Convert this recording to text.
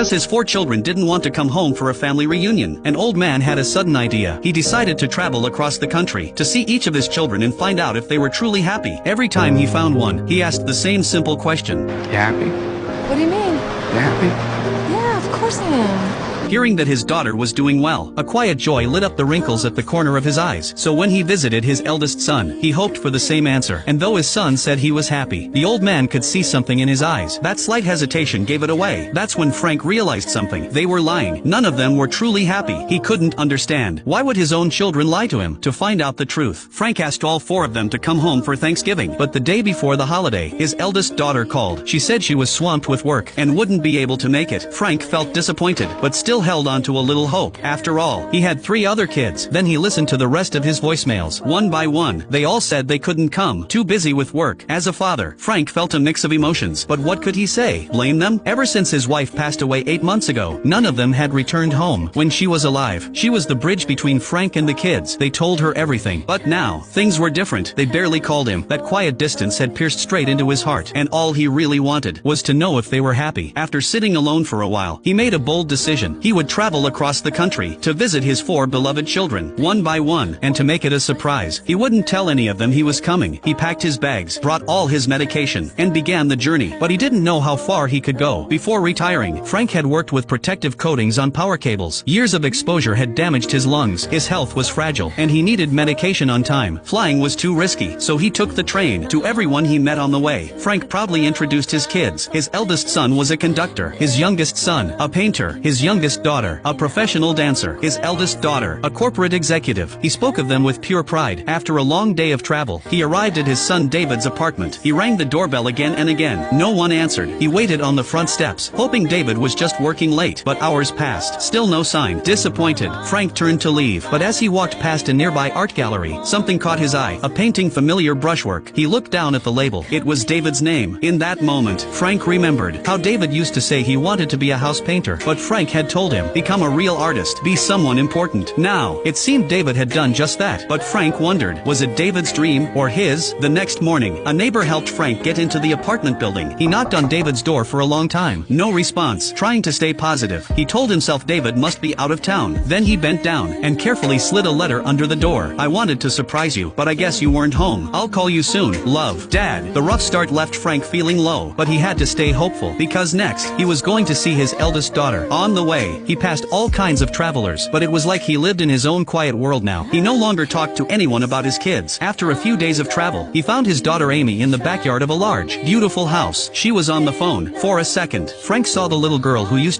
Because his 4 children didn't want to come home for a family reunion, an old man had a sudden idea. He decided to travel across the country to see each of his children and find out if they were truly happy. Every time he found one, he asked the same simple question. You happy? What do you mean? You happy? Yeah, of course I am. Hearing that his daughter was doing well, a quiet joy lit up the wrinkles at the corner of his eyes. So when he visited his eldest son, he hoped for the same answer. And though his son said he was happy, the old man could see something in his eyes. That slight hesitation gave it away. That's when Frank realized something. They were lying. None of them were truly happy. He couldn't understand. Why would his own children lie to him? To find out the truth, Frank asked all 4 of them to come home for Thanksgiving. But the day before the holiday, his eldest daughter called. She said she was swamped with work and wouldn't be able to make it. Frank felt disappointed, but still held on to a little hope. After all, he had 3 other kids. Then he listened to the rest of his voicemails. One by one, they all said they couldn't come. Too busy with work. As a father, Frank felt a mix of emotions. But what could he say? Blame them? Ever since his wife passed away 8 months ago, none of them had returned home. When she was alive, she was the bridge between Frank and the kids. They told her everything. But now, things were different. They barely called him. That quiet distance had pierced straight into his heart. And all he really wanted was to know if they were happy. After sitting alone for a while, he made a bold decision. He would travel across the country to visit his 4 beloved children, one by one, and to make it a surprise. He wouldn't tell any of them he was coming. He packed his bags, brought all his medication, and began the journey. But he didn't know how far he could go. Before retiring, Frank had worked with protective coatings on power cables. Years of exposure had damaged his lungs. His health was fragile, and he needed medication on time. Flying was too risky, so he took the train. To everyone he met on the way, Frank proudly introduced his kids. His eldest son was a conductor, his youngest son, a painter, his youngest daughter, a professional dancer, his eldest daughter, a corporate executive. He spoke of them with pure pride. After a long day of travel, he arrived at his son David's apartment. He rang the doorbell again and again. No one answered. He waited on the front steps, hoping David was just working late. But hours passed. Still no sign. Disappointed, Frank turned to leave. But as he walked past a nearby art gallery, something caught his eye. A painting familiar brushwork. He looked down at the label. It was David's name. In that moment, Frank remembered how David used to say he wanted to be a house painter. But Frank had told him, become a real artist. Be someone important. Now, it seemed David had done just that. But Frank wondered, was it David's dream or his? The next morning, a neighbor helped Frank get into the apartment building. He knocked on David's door for a long time. No response. Trying to stay positive, he told himself David must be out of town. Then he bent down and carefully slid a letter under the door. I wanted to surprise you, but I guess you weren't home. I'll call you soon. Love, Dad. The rough start left Frank feeling low, but he had to stay hopeful, because next, he was going to see his eldest daughter. On the way, he passed all kinds of travelers, but it was like he lived in his own quiet world now. He no longer talked to anyone about his kids. After a few days of travel, he found his daughter Amy in the backyard of a large, beautiful house. She was on the phone. For a second, Frank saw the little girl who used to